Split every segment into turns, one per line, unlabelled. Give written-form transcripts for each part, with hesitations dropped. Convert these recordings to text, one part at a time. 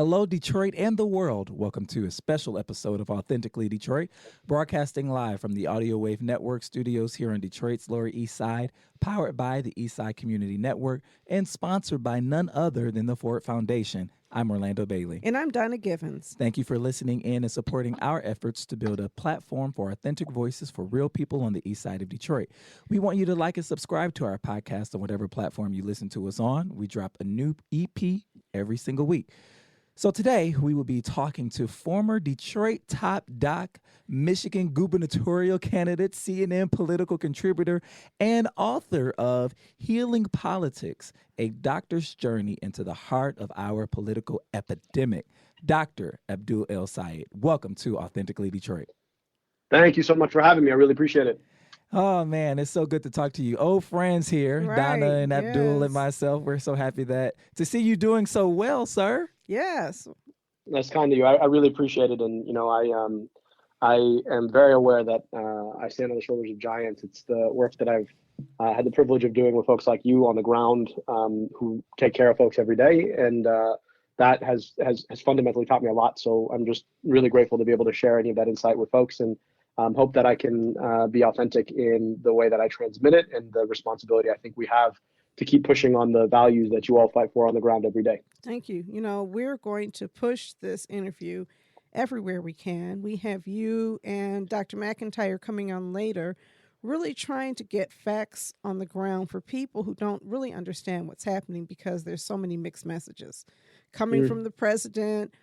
Hello, Detroit and the world. Welcome to a special episode of Authentically Detroit, broadcasting live from the Audio Wave Network studios here on Detroit's Lower East Side, powered by the East Side Community Network, and sponsored by none other than the Ford Foundation. I'm Orlando Bailey.
And I'm Donna Givens.
Thank you for listening in and supporting our efforts to build a platform for authentic voices for real people on the east side of Detroit. We want you to like and subscribe to our podcast on whatever platform you listen to us on. We drop a new EP every single week. So today we will be talking to former Detroit top doc, Michigan Gubernatorial Candidate, CNN political contributor, and author of Healing Politics, a doctor's journey into the heart of our political epidemic, Dr. Abdul El-Sayed. Welcome to Authentically Detroit.
Thank you so much for having me. I really appreciate it.
Oh, man, it's so good to talk to you. Old friends here,
Right,
Donna and Abdul
yes.
and myself. We're so happy to see you doing so well, sir.
Yes.
That's kind of you. I really appreciate it. And, I am very aware that I stand on the shoulders of giants. It's the work that I've had the privilege of doing with folks like you on the ground who take care of folks every day. And that has fundamentally taught me a lot. So I'm just really grateful to be able to share any of that insight with folks and hope that I can be authentic in the way that I transmit it and the responsibility I think we have to keep pushing on the values that you all fight for on the ground every day.
Thank you. You know, we're going to push this interview everywhere we can. We have you and Dr. McIntyre coming on later, really trying to get facts on the ground for people who don't really understand what's happening because there's so many mixed messages coming from the president.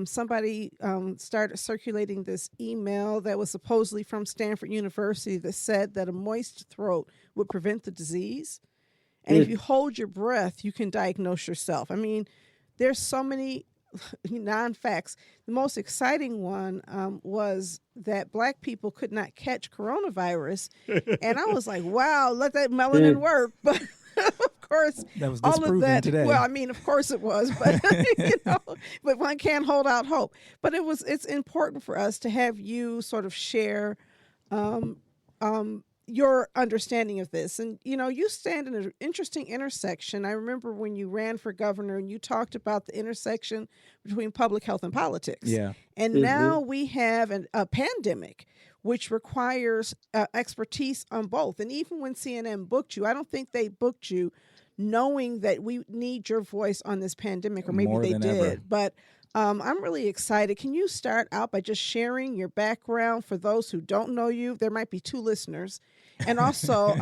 Somebody started circulating this email that was supposedly from Stanford University that said that a moist throat would prevent the disease. And if you hold your breath, you can diagnose yourself. I mean, there's so many non-facts. The most exciting one was that Black people could not catch coronavirus. And I was like, wow, let that melanin work. But of course,
that was
all
disproven
of that,
today.
well, I mean, of course it was, but but one can't hold out hope. But it's important for us to have you sort of share your understanding of this. And, you stand in an interesting intersection. I remember when you ran for governor and you talked about the intersection between public health and politics.
Yeah.
And now we have a pandemic, which requires expertise on both. And even when CNN booked you, I don't think they booked you knowing that we need your voice on this pandemic, or maybe
More
they
than
did.
ever.
But I'm really excited. Can you start out by just sharing your background for those who don't know you? There might be two listeners. And also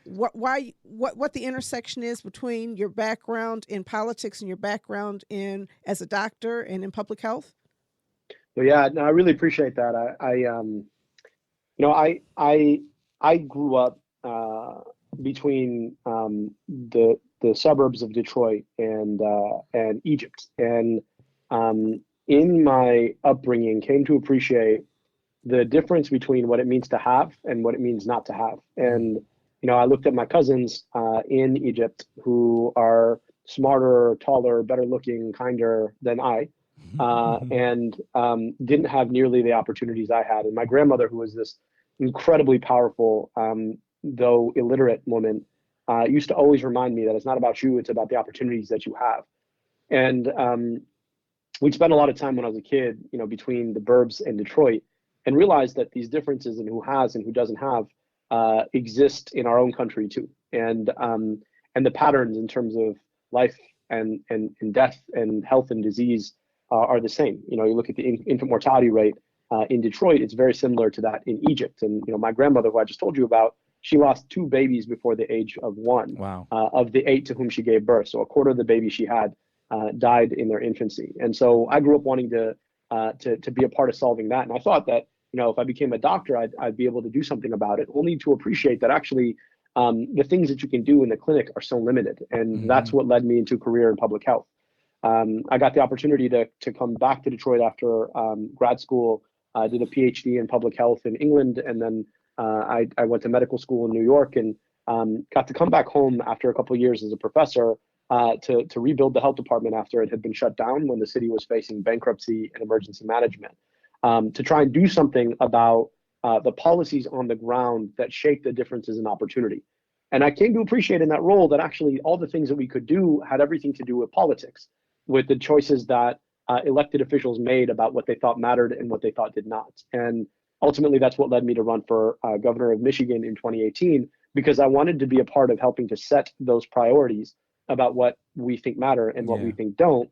what the intersection is between your background in politics and your background as a doctor and in public health?
Well, yeah, no, I really appreciate that. I grew up between the suburbs of Detroit and Egypt, and in my upbringing came to appreciate the difference between what it means to have and what it means not to have. And, I looked at my cousins in Egypt who are smarter, taller, better looking, kinder than I, and didn't have nearly the opportunities I had. And my grandmother, who was this incredibly powerful, though illiterate woman, used to always remind me that it's not about you, it's about the opportunities that you have. And we'd spend a lot of time when I was a kid, between the burbs and Detroit, and realized that these differences in who has and who doesn't have exist in our own country too. And the patterns in terms of life and death and health and disease are the same. You look at the infant mortality rate in Detroit, it's very similar to that in Egypt. And, my grandmother, who I just told you about, she lost 2 babies before the age of 1.
Wow.
Of the 8 to whom she gave birth. So a quarter of the babies she had died in their infancy. And so I grew up wanting to be a part of solving that. And I thought that, if I became a doctor, I'd be able to do something about it, only to appreciate that actually the things that you can do in the clinic are so limited. And that's what led me into a career in public health. I got the opportunity to come back to Detroit after grad school. I did a PhD in public health in England. And then I went to medical school in New York and got to come back home after a couple of years as a professor to rebuild the health department after it had been shut down when the city was facing bankruptcy and emergency management, to try and do something about the policies on the ground that shape the differences in opportunity. And I came to appreciate in that role that actually all the things that we could do had everything to do with politics, with the choices that elected officials made about what they thought mattered and what they thought did not. And ultimately, that's what led me to run for governor of Michigan in 2018, because I wanted to be a part of helping to set those priorities about what we think matter and what we think don't,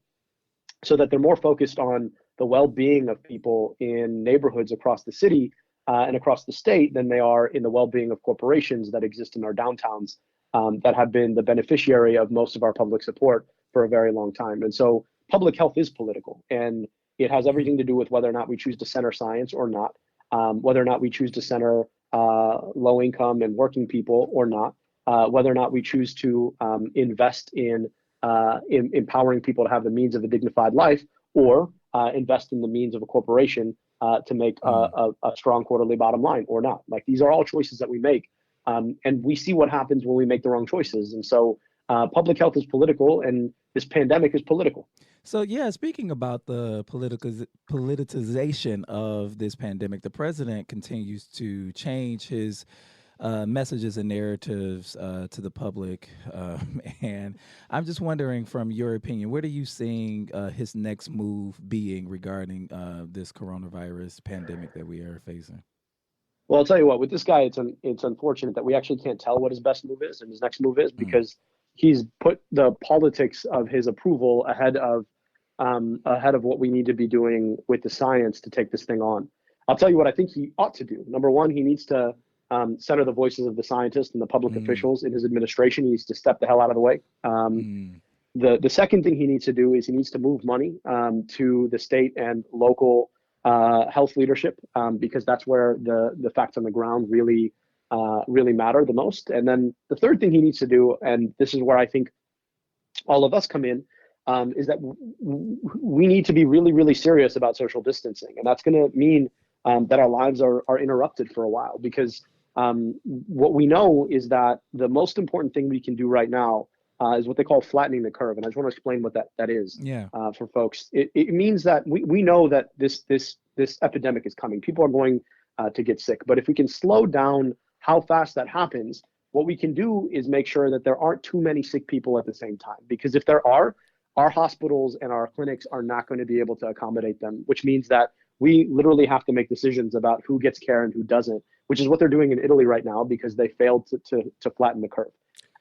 so that they're more focused on the well-being of people in neighborhoods across the city and across the state than they are in the well-being of corporations that exist in our downtowns that have been the beneficiary of most of our public support for a very long time. And so public health is political, and it has everything to do with whether or not we choose to center science or not, whether or not we choose to center low income and working people or not, whether or not we choose to invest in empowering people to have the means of a dignified life, or invest in the means of a corporation to make a strong quarterly bottom line or not. Like, these are all choices that we make. And we see what happens when we make the wrong choices. And so public health is political, and this pandemic is political.
So, speaking about the politicization of this pandemic, the president continues to change his messages and narratives to the public. And I'm just wondering, from your opinion, what are you seeing his next move being regarding this coronavirus pandemic that we are facing?
Well, I'll tell you what, with this guy, it's unfortunate that we actually can't tell what his best move is and his next move is, because he's put the politics of his approval ahead of what we need to be doing with the science to take this thing on. I'll tell you what I think he ought to do. Number one, he needs to center the voices of the scientists and the public officials in his administration. He needs to step the hell out of the way. The second thing he needs to do is he needs to move money to the state and local health leadership, because that's where the facts on the ground really matter the most. And then the third thing he needs to do, and this is where I think all of us come in, is that we need to be really, really serious about social distancing. And that's going to mean that our lives are interrupted for a while, because what we know is that the most important thing we can do right now is what they call flattening the curve. And I just want to explain what that is for folks. It means that we know that this epidemic is coming. People are going to get sick. But if we can slow down how fast that happens, what we can do is make sure that there aren't too many sick people at the same time. Because if there are, our hospitals and our clinics are not going to be able to accommodate them, which means that we literally have to make decisions about who gets care and who doesn't, which is what they're doing in Italy right now, because they failed to flatten the curve.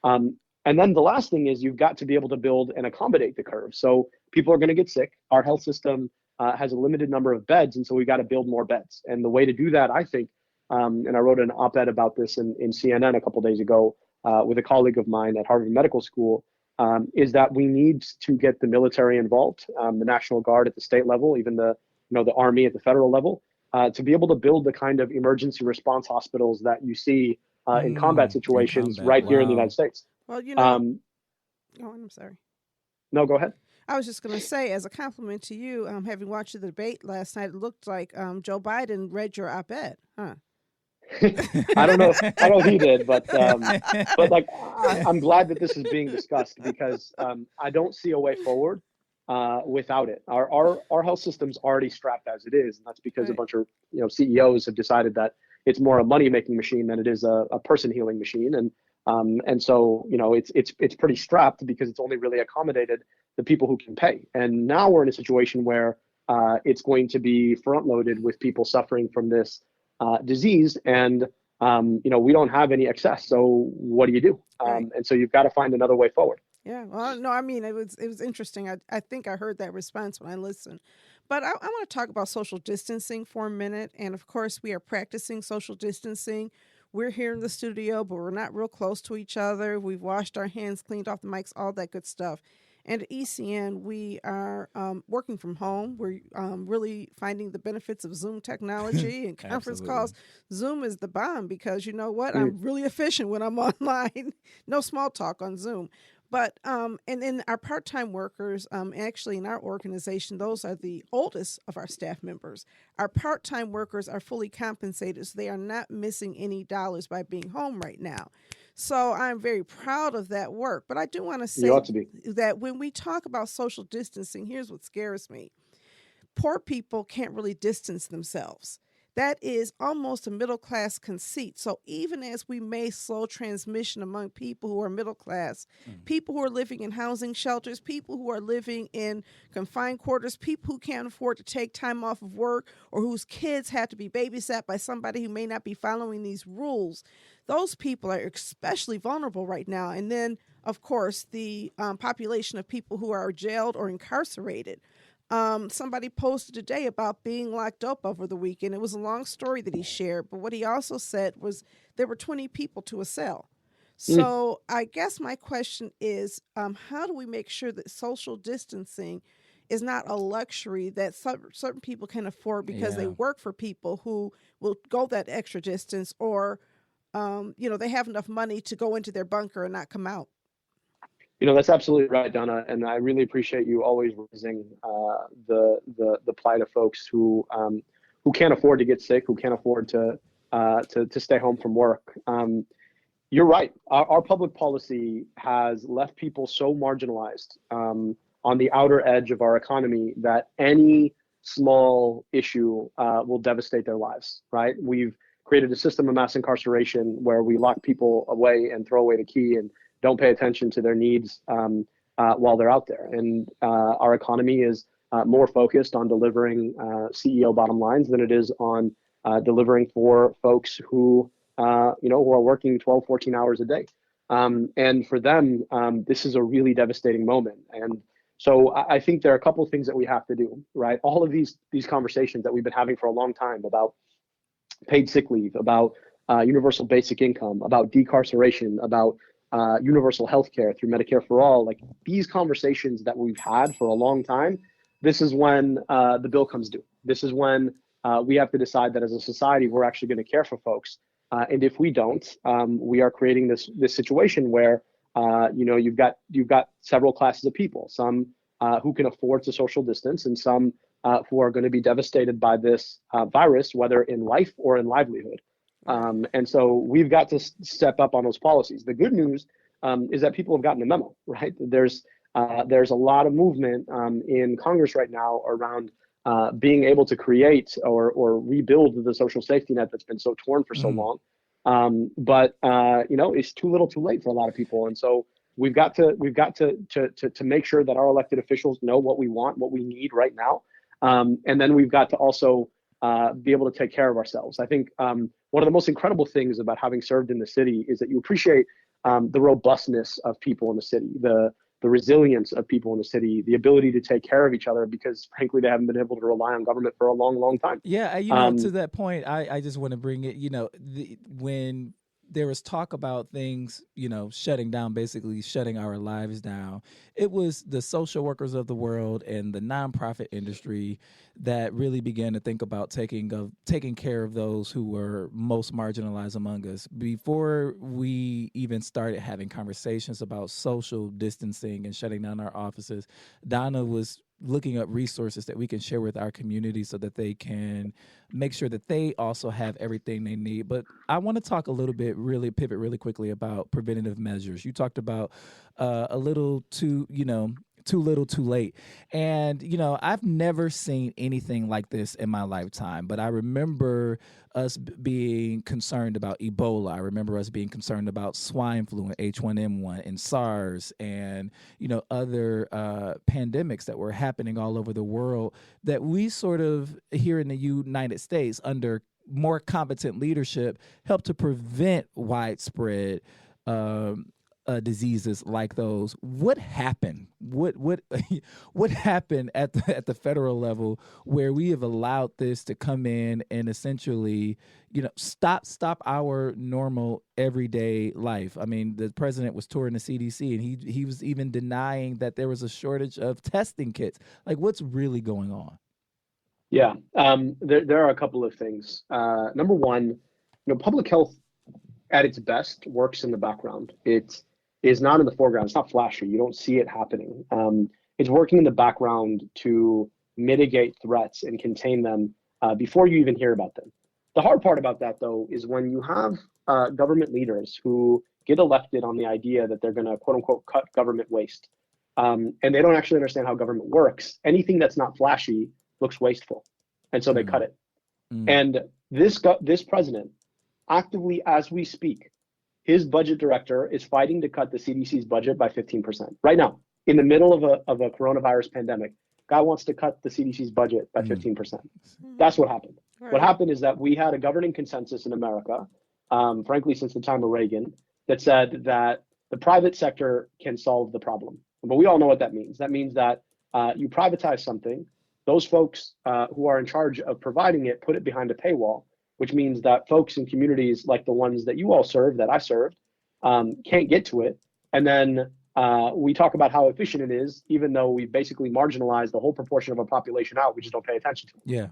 And then the last thing is you've got to be able to build and accommodate the curve. So people are going to get sick. Our health system has a limited number of beds, and so we got to build more beds. And the way to do that, I think, and I wrote an op-ed about this in CNN a couple days ago with a colleague of mine at Harvard Medical School, is that we need to get the military involved, the National Guard at the state level, even the Army at the federal level, to be able to build the kind of emergency response hospitals that you see in combat situations right here in the United States.
Well, I'm sorry.
No, go ahead.
I was just going to say, as a compliment to you, having watched the debate last night, it looked like Joe Biden read your op-ed, huh?
I don't know if he did, but like, I'm glad that this is being discussed, because I don't see a way forward without it. Our health system's already strapped as it is, and that's because a bunch of CEOs have decided that it's more a money making machine than it is a person healing machine, and so it's pretty strapped because it's only really accommodated the people who can pay. And now we're in a situation where it's going to be front loaded with people suffering from this disease, and we don't have any excess. So what do you do? And so you've got to find another way forward.
Yeah, well, no, I mean, it was interesting. I think I heard that response when I listened. But I want to talk about social distancing for a minute. And of course, we are practicing social distancing. We're here in the studio, but we're not real close to each other. We've washed our hands, cleaned off the mics, all that good stuff. And at ECN, we are working from home. We're really finding the benefits of Zoom technology and conference calls. Zoom is the bomb, because you know what? I'm really efficient when I'm online. No small talk on Zoom. But and then our part-time workers, actually in our organization, those are the oldest of our staff members. Our part-time workers are fully compensated, so they are not missing any dollars by being home right now. So I'm very proud of that work. But I do want to say that when we talk about social distancing, here's what scares me. Poor people can't really distance themselves. that is almost a middle class conceit. So even as we may slow transmission among people who are middle class, people who are living in housing shelters, people who are living in confined quarters, people who can't afford to take time off of work or whose kids have to be babysat by somebody who may not be following these rules, those people are especially vulnerable right now. And then, of course, the population of people who are jailed or incarcerated. Somebody posted today about being locked up over the weekend. It was a long story that he shared, but what he also said was there were 20 people to a cell. So I guess my question is, how do we make sure that social distancing is not a luxury that certain people can afford because they work for people who will go that extra distance, or they have enough money to go into their bunker and not come out?
That's absolutely right, Donna, and I really appreciate you always raising the plight of folks who can't afford to get sick, who can't afford to stay home from work. You're right. Our public policy has left people so marginalized on the outer edge of our economy that any small issue will devastate their lives. Right? We've created a system of mass incarceration where we lock people away and throw away the key and don't pay attention to their needs while they're out there. And our economy is more focused on delivering CEO bottom lines than it is on delivering for folks who are working 12, 14 hours a day. And for them, this is a really devastating moment. And so I think there are a couple of things that we have to do, right? All of these conversations that we've been having for a long time about paid sick leave, about universal basic income, about decarceration, about universal health care through Medicare for all, like these conversations that we've had for a long time, this is when the bill comes due. This is when we have to decide that as a society, we're actually going to care for folks. And if we don't, we are creating this situation where, you've got several classes of people, some who can afford to social distance and some who are going to be devastated by this virus, whether in life or in livelihood. And so we've got to step up on those policies. The good news is that people have gotten the memo, right? There's a lot of movement in Congress right now around being able to create or rebuild the social safety net that's been so torn for so long. But it's too little, too late for a lot of people. And so we've got to make sure that our elected officials know what we want, what we need right now. And then we've got to also be able to take care of ourselves. I think one of the most incredible things about having served in the city is that you appreciate the robustness of people in the city, the resilience of people in the city, the ability to take care of each other, because frankly, they haven't been able to rely on government for a long, long time.
Yeah, to that point, I just want to bring it, when there was talk about things, shutting down, basically shutting our lives down, it was the social workers of the world and the nonprofit industry that really began to think about taking care of those who were most marginalized among us. Before we even started having conversations about social distancing and shutting down our offices, Donna was looking up resources that we can share with our community so that they can make sure that they also have everything they need. But I want to talk a little bit, pivot really quickly about preventative measures. You talked about a little too little too late. And, I've never seen anything like this in my lifetime, but I remember us being concerned about Ebola. I remember us being concerned about swine flu and H1N1 and SARS and, other pandemics that were happening all over the world that we sort of here in the United States under more competent leadership helped to prevent widespread diseases like those. What happened? What happened at the federal level where we have allowed this to come in and essentially, stop our normal everyday life? I mean, the president was touring the CDC and he was even denying that there was a shortage of testing kits. Like, what's really going on?
Yeah, there are a couple of things. Number one, public health at its best works in the background. It is not in the foreground. It's not flashy. You don't see it happening. It's working in the background to mitigate threats and contain them before you even hear about them. The hard part about that, though, is when you have government leaders who get elected on the idea that they're going to, quote unquote, cut government waste. And they don't actually understand how government works. Anything that's not flashy looks wasteful. And so they cut it. And This president, actively as we speak, his budget director is fighting to cut the CDC's budget by 15% right now, in the middle of a coronavirus pandemic. Guy wants to cut the CDC's budget by 15%. That's what happened.
Right.
What happened is that we had a governing consensus in America, frankly, since the time of Reagan, that said that the private sector can solve the problem. But we all know what that means. That means that you privatize something, those folks who are in charge of providing it put it behind a paywall, which means that folks in communities like the ones that you all serve, that I served, can't get to it. And then we talk about how efficient it is, even though we basically marginalize the whole proportion of our population out. We just don't pay attention to it.
Yeah.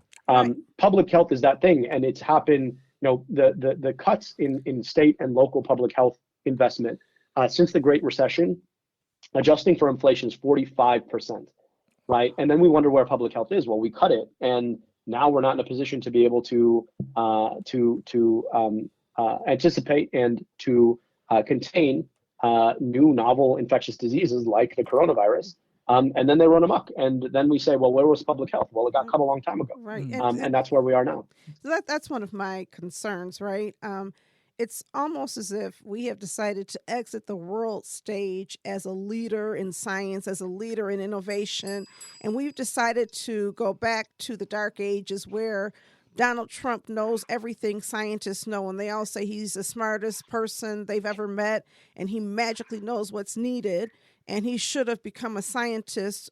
Public health is that thing, and it's happened. The cuts in state and local public health investment since the Great Recession, adjusting for inflation, is 45%, right? And then we wonder where public health is. Well, we cut it, and now we're not in a position to be able to anticipate and to contain new novel infectious diseases like the coronavirus. And then they run amok. And then we say, well, where was public health? Well, it got cut a long time ago.
Right.
And that's where we are now.
So that's one of my concerns, right? It's almost as if we have decided to exit the world stage as a leader in science, as a leader in innovation. And we've decided to go back to the dark ages where Donald Trump knows everything scientists know, and they all say he's the smartest person they've ever met, and he magically knows what's needed, and he should have become a scientist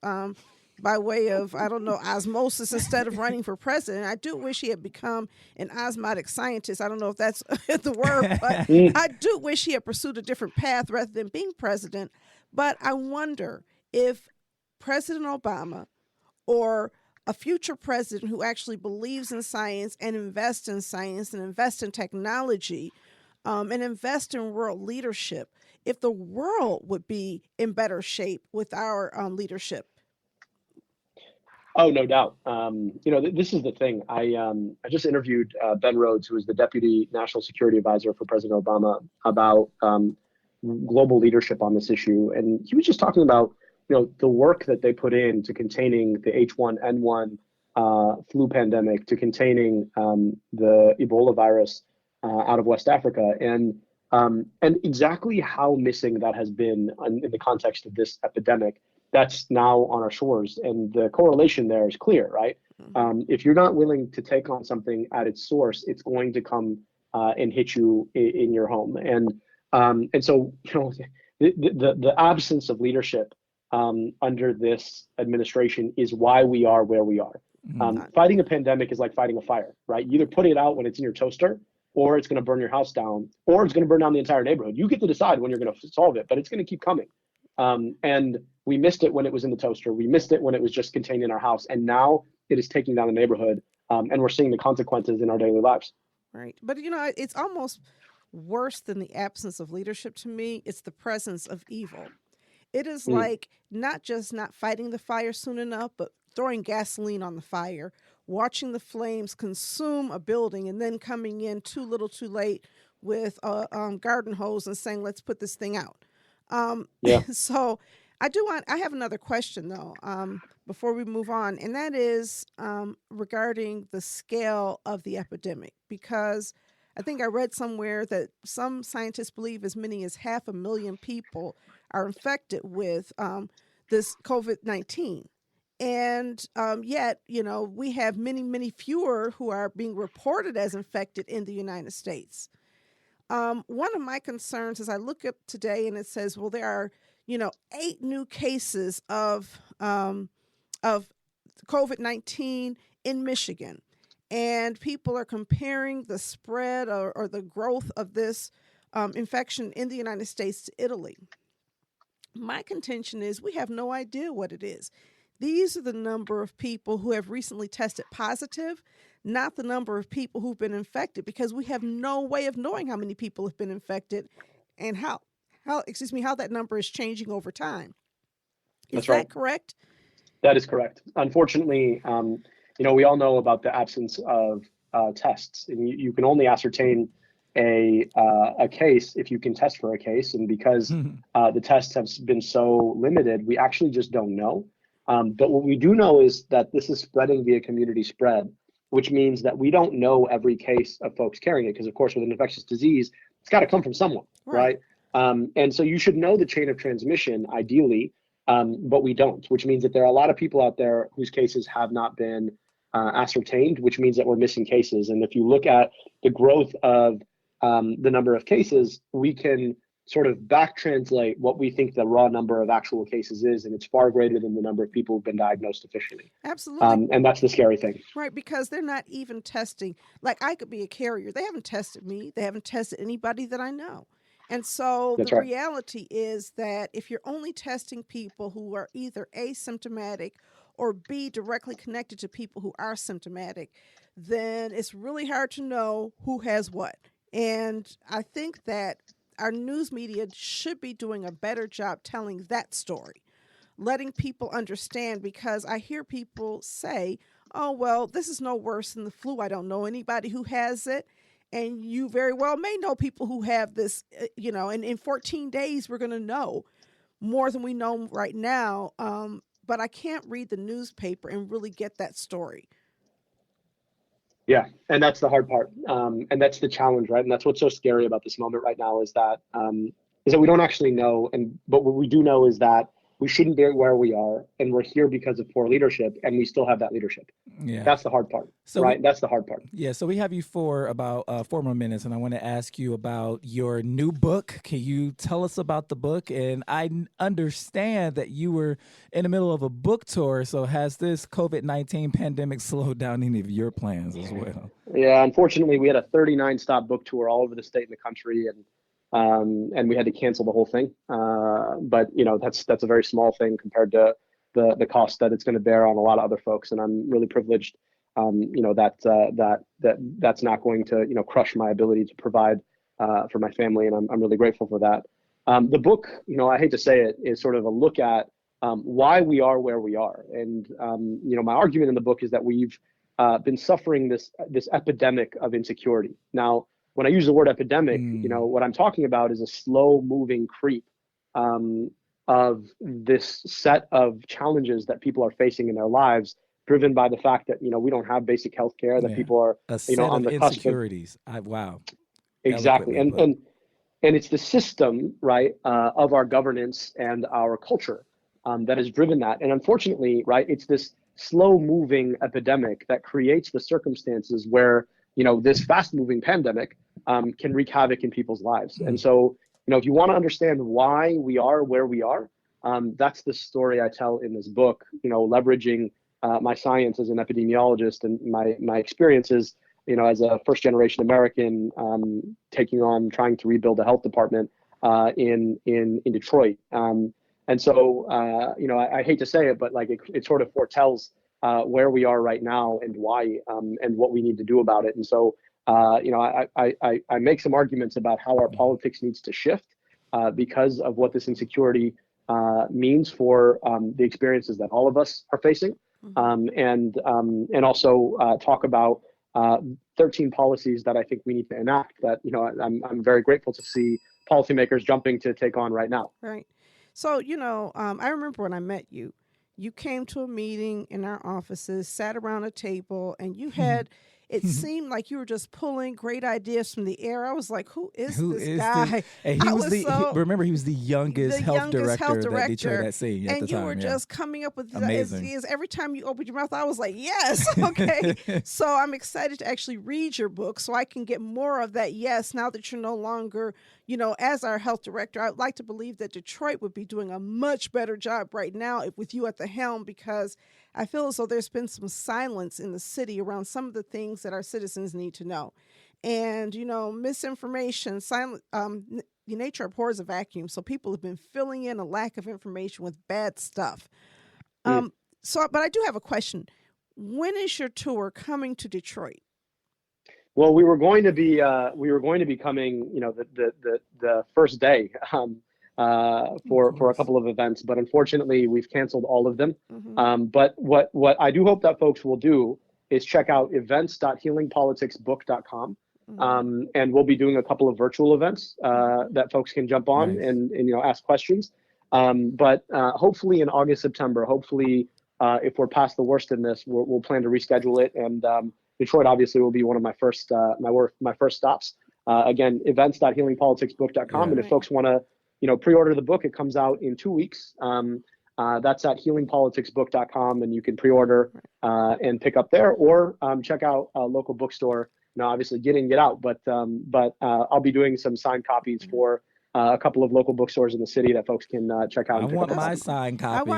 by way of, I don't know, osmosis instead of running for president. I do wish he had become an osmotic scientist. I don't know if that's the word, but I do wish he had pursued a different path rather than being president. But I wonder if President Obama or a future president who actually believes in science and invests in science and invests in technology and invests in world leadership, if the world would be in better shape with our leadership.
Oh, no doubt. This is the thing. I just interviewed Ben Rhodes, who is the Deputy National Security Advisor for President Obama, about global leadership on this issue. And he was just talking about the work that they put into containing the H1N1 flu pandemic, to containing the Ebola virus out of West Africa, and exactly how missing that has been in the context of this epidemic that's now on our shores. And the correlation there is clear, right? If you're not willing to take on something at its source, it's going to come and hit you in your home. And so the absence of leadership under this administration is why we are where we are. Fighting a pandemic is like fighting a fire, right? You either put it out when it's in your toaster, or it's going to burn your house down, or it's going to burn down the entire neighborhood. You get to decide when you're going to solve it, but it's going to keep coming. And we missed it when it was in the toaster. We missed it when it was just contained in our house. And now it is taking down the neighborhood, and we're seeing the consequences in our daily lives.
Right. But, it's almost worse than the absence of leadership to me. It's the presence of evil. It is like not just not fighting the fire soon enough, but throwing gasoline on the fire, watching the flames consume a building, and then coming in too little too late with a garden hose and saying, let's put this thing out. So I have another question, though, before we move on, and that is regarding the scale of the epidemic, because I think I read somewhere that some scientists believe as many as 500,000 people are infected with this COVID-19. And yet, we have many, many fewer who are being reported as infected in the United States. One of my concerns is I look up today and it says, well, there are, 8 new cases of COVID-19 in Michigan. And people are comparing the spread or the growth of this infection in the United States to Italy. My contention is we have no idea what it is. These are the number of people who have recently tested positive, not the number of people who've been infected, because we have no way of knowing how many people have been infected and how that number is changing over time. Is that correct?
That is correct. Unfortunately, we all know about the absence of tests, and you can only ascertain a case if you can test for a case. And because the tests have been so limited, we actually just don't know. But what we do know is that this is spreading via community spread, which means that we don't know every case of folks carrying it, because of course with an infectious disease, it's got to come from someone, right? And so you should know the chain of transmission ideally, but we don't, which means that there are a lot of people out there whose cases have not been ascertained, which means that we're missing cases. And if you look at the growth of the number of cases, we can sort of back translate what we think the raw number of actual cases is, and it's far greater than the number of people who've been diagnosed officially.
Absolutely.
And that's the scary thing.
Right, because they're not even testing. Like, I could be a carrier. They haven't tested me. They haven't tested anybody that I know. And so
That's
the
right.
reality is that if you're only testing people who are either asymptomatic or B, directly connected to people who are symptomatic, then it's really hard to know who has what. And I think that our news media should be doing a better job telling that story, letting people understand, because I hear people say, oh, well, this is no worse than the flu. I don't know anybody who has it. And you very well may know people who have this, and in 14 days, we're going to know more than we know right now. But I can't read the newspaper and really get that story.
Yeah, and that's the hard part, and that's the challenge, right? And that's what's so scary about this moment right now is that we don't actually know, but what we do know is that we shouldn't be where we are, and we're here because of poor leadership, and we still have that leadership.
Yeah,
that's the hard part, right? That's the hard part.
Yeah, so we have you for about 4 more minutes, and I want to ask you about your new book. Can you tell us about the book? And I understand that you were in the middle of a book tour, so has this COVID-19 pandemic slowed down any of your plans as well?
Yeah, unfortunately, we had a 39-stop book tour all over the state and the country, and we had to cancel the whole thing. But that's a very small thing compared to the cost that it's going to bear on a lot of other folks. And I'm really privileged, that's not going to crush my ability to provide for my family, and I'm really grateful for that. The book, I hate to say it, is sort of a look at why we are where we are. And my argument in the book is that we've been suffering this epidemic of insecurity. Now, when I use the word epidemic, what I'm talking about is a slow moving creep of this set of challenges that people are facing in their lives, driven by the fact that, we don't have basic health care, that people are, on the cusp of insecurities.
Wow.
Exactly. And it's the system, right, of our governance and our culture that has driven that. And unfortunately, right, it's this slow moving epidemic that creates the circumstances where, this fast moving pandemic can wreak havoc in people's lives. And so, if you want to understand why we are where we are, that's the story I tell in this book, leveraging my science as an epidemiologist and my experiences, as a first generation American, trying to rebuild a health department in Detroit. And so, I hate to say it, but it sort of foretells where we are right now and why, and what we need to do about it. And so, I make some arguments about how our politics needs to shift because of what this insecurity means for the experiences that all of us are facing, and also talk about 13 policies that I think we need to enact that, I'm very grateful to see policymakers jumping to take on right now.
Right. So, I remember when I met you, you came to a meeting in our offices, sat around a table, and you had, it seemed like you were just pulling great ideas from the air. I was like, who is this guy?
And he was remember, he was the youngest health director that Detroit had seen at the time.
And you were just coming up with these ideas. Every time you opened your mouth, I was like, yes, okay. So I'm excited to actually read your book so I can get more of that. Yes, now that you're no longer, as our health director, I'd like to believe that Detroit would be doing a much better job right now with you at the helm, because I feel as though there's been some silence in the city around some of the things that our citizens need to know. And, misinformation, nature abhors a vacuum. So people have been filling in a lack of information with bad stuff. But I do have a question. When is your tour coming to Detroit?
Well, we were going to be coming, the first day for a couple of events, but unfortunately we've canceled all of them. But what I do hope that folks will do is check out events.healingpoliticsbook.com, and we'll be doing a couple of virtual events that folks can jump on and ask questions. But hopefully in August, September, if we're past the worst in this, we'll plan to reschedule it Detroit obviously will be one of my first my first stops. Again, events.healingpoliticsbook.com, and if folks want to pre-order the book, it comes out in 2 weeks. That's at healingpoliticsbook.com, and you can pre-order and pick up there, or check out a local bookstore. Now, obviously, get in, get out, but I'll be doing some signed copies for a couple of local bookstores in the city that folks can check out.
I want my signed copy.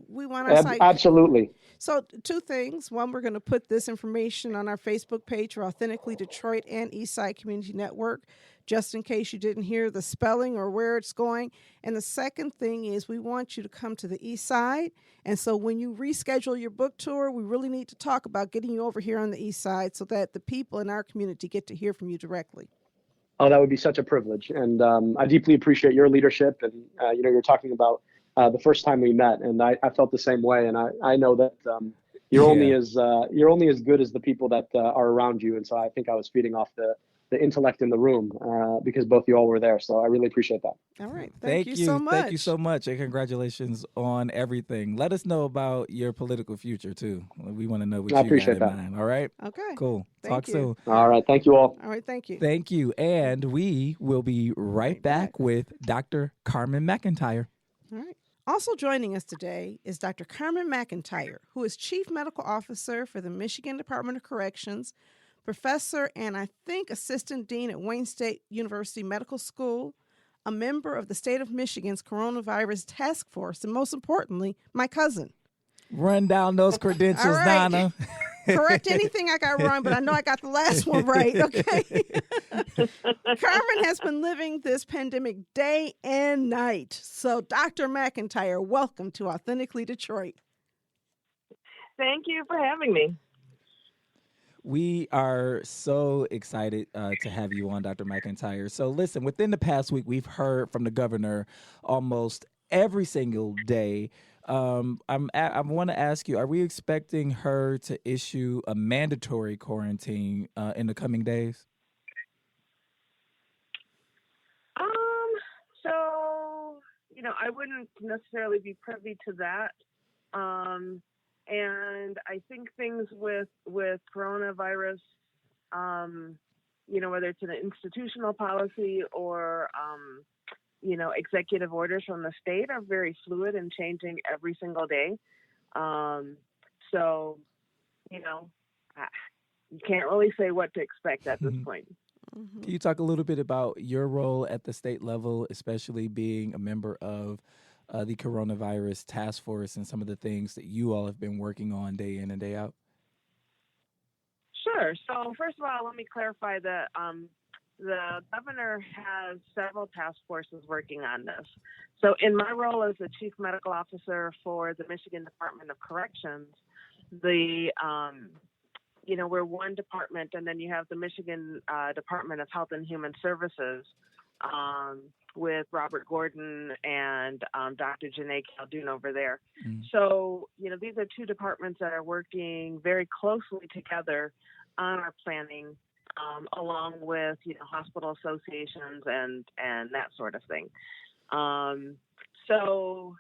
We want our signed.
Absolutely.
So 2 things. One, we're going to put this information on our Facebook page for Authentically Detroit and Eastside Community Network, just in case you didn't hear the spelling or where it's going. And the second thing is we want you to come to the East Side. And so when you reschedule your book tour, we really need to talk about getting you over here on the East Side so that the people in our community get to hear from you directly.
Oh, that would be such a privilege. And I deeply appreciate your leadership. And, you're talking about the first time we met, and I felt the same way. And I know that you're only as good as the people that are around you. And so I think I was feeding off the intellect in the room because both you all were there. So I really appreciate that.
All right. Thank you so much.
Thank you so much. And congratulations on everything. Let us know about your political future, too. We want to know what you got in mind. All right?
Okay.
Cool. Talk soon.
All right. Thank you all.
All right. Thank you.
Thank you. And we will be right back with Dr. Carmen McIntyre.
All right. Also joining us today is Dr. Carmen McIntyre, who is Chief Medical Officer for the Michigan Department of Corrections, professor and I think assistant dean at Wayne State University Medical School, a member of the state of Michigan's coronavirus task force, and most importantly, my cousin.
Run down those credentials,
right.
Donna.
Correct anything I got wrong, but I know I got the last one right, okay? Carmen has been living this pandemic day and night. So, Dr. McIntyre, welcome to Authentically Detroit.
Thank you for having me.
We are so excited to have you on, Dr. McIntyre. So listen, within the past week, we've heard from the governor almost every single day. I want to ask you, are we expecting her to issue a mandatory quarantine in the coming days?
So, I wouldn't necessarily be privy to that. And I think things with coronavirus, whether it's an institutional policy or, executive orders from the state are very fluid and changing every single day. So, you can't really say what to expect at this point.
Can you talk a little bit about your role at the state level, especially being a member of the coronavirus task force and some of the things that you all have been working on day in and day out?
Sure. So first of all, let me clarify that the governor has several task forces working on this. So in my role as the chief medical officer for the Michigan Department of Corrections, we're one department, and then you have the Michigan Department of Health and Human Services, with Robert Gordon and Dr. Janae Caldoun over there. Mm-hmm. So, these are two departments that are working very closely together on our planning, along with, hospital associations and that sort of thing. So,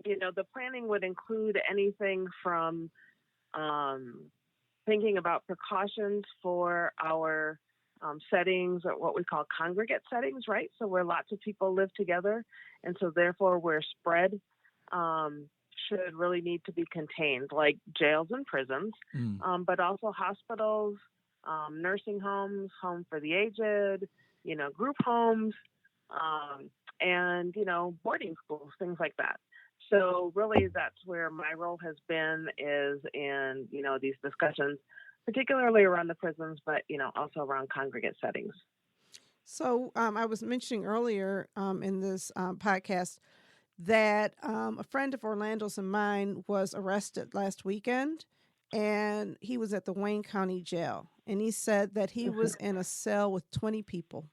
the planning would include anything from thinking about precautions for our settings, or what we call congregate settings, right? So where lots of people live together, and so therefore where spread should really need to be contained, like jails and prisons, but also hospitals, nursing homes, home for the aged, group homes, and boarding schools, things like that. So really, that's where my role has been, is in these discussions, particularly around the prisons, but also around congregate settings.
So I was mentioning earlier in this podcast that a friend of Orlando's and mine was arrested last weekend, and he was at the Wayne County Jail, and he said that he was in a cell with 20 people,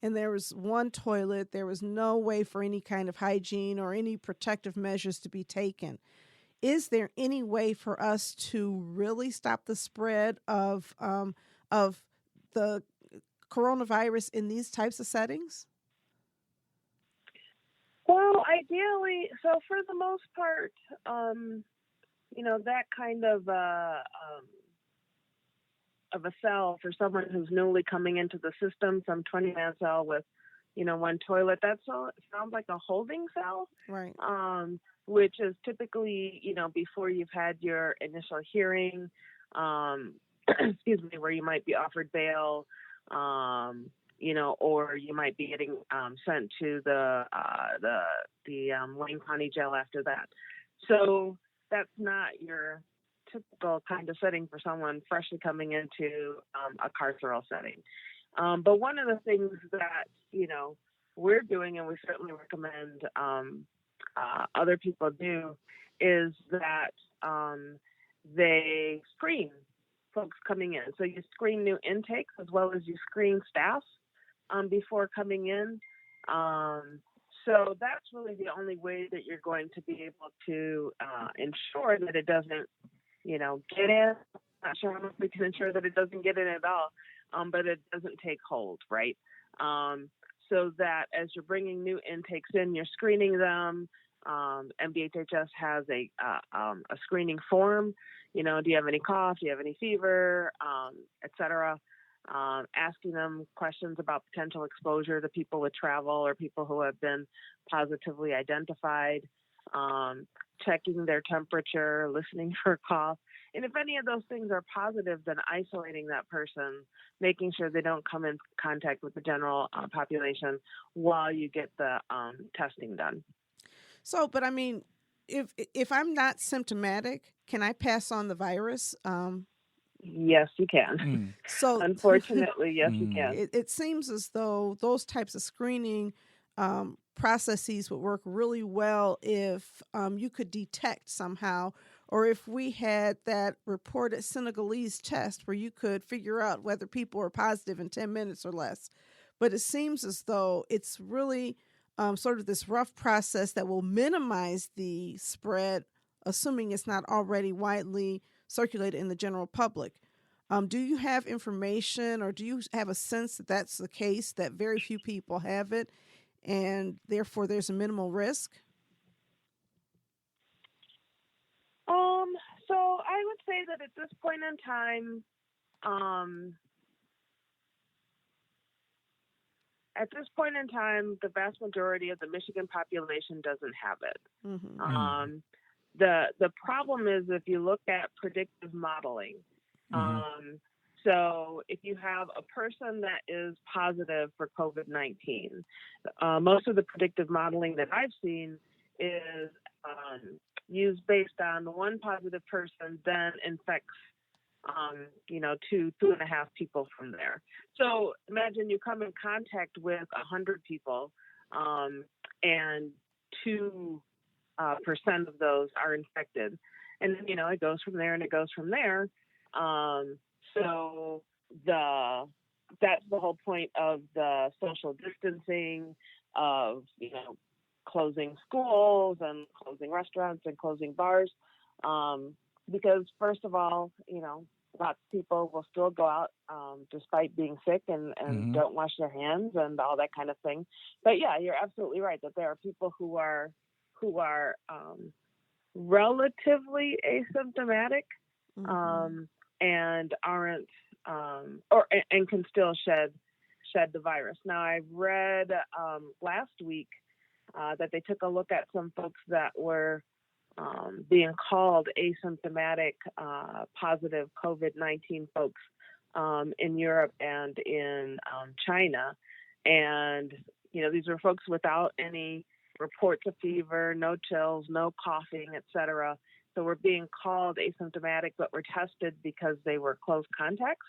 and there was one toilet. There was no way for any kind of hygiene or any protective measures to be taken. Is there any way for us to really stop the spread of the coronavirus in these types of settings?
Well, ideally, so for the most part, that kind of of a cell for someone who's newly coming into the system, some 20-man cell with, one toilet. That sounds like a holding cell,
Right.
Which is typically, before you've had your initial hearing, excuse me, where you might be offered bail, or you might be getting sent to the Wayne County Jail after that. So that's not your typical kind of setting for someone freshly coming into a carceral setting. But one of the things that, we're doing, and we certainly recommend other people do, is that they screen folks coming in. So you screen new intakes as well as you screen staff before coming in. So that's really the only way that you're going to be able to ensure that it doesn't, get in. Not sure if we can ensure that it doesn't get in at all, but it doesn't take hold, right? So that as you're bringing new intakes in, you're screening them. MDHHS has a screening form. Do you have any cough? Do you have any fever? Et cetera. Asking them questions about potential exposure to people with travel or people who have been positively identified, checking their temperature, listening for a cough. And if any of those things are positive, then isolating that person, making sure they don't come in contact with the general population while you get the testing done.
So, but I mean, if I'm not symptomatic, can I pass on the virus?
Yes, you can.
So,
unfortunately, yes, you can.
It seems as though those types of screening processes would work really well if you could detect somehow, or if we had that reported Senegalese test where you could figure out whether people are positive in 10 minutes or less. But it seems as though it's really sort of this rough process that will minimize the spread, assuming it's not already widely circulated in the general public. Do you have information, or do you have a sense that that's the case, that very few people have it and therefore there's a minimal risk?
So I would say that at this point in time, the vast majority of the Michigan population doesn't have it.
Mm-hmm.
The problem is if you look at predictive modeling. So if you have a person that is positive for COVID-19, most of the predictive modeling that I've seen is used based on one positive person then infects 2.5 people from there. So imagine you come in contact with 100 people, and 2% of those are infected, and then it goes from there and it goes from there. So that's the whole point of the social distancing, of closing schools and closing restaurants and closing bars, because first of all, lots of people will still go out despite being sick and don't wash their hands and all that kind of thing. But yeah, you're absolutely right that there are people who are relatively asymptomatic, and aren't and can still shed the virus. Now, I read last week that they took a look at some folks that were being called asymptomatic positive COVID-19 folks in Europe and in China. And, these were folks without any reports of fever, no chills, no coughing, et cetera. So we're being called asymptomatic, but were tested because they were close contacts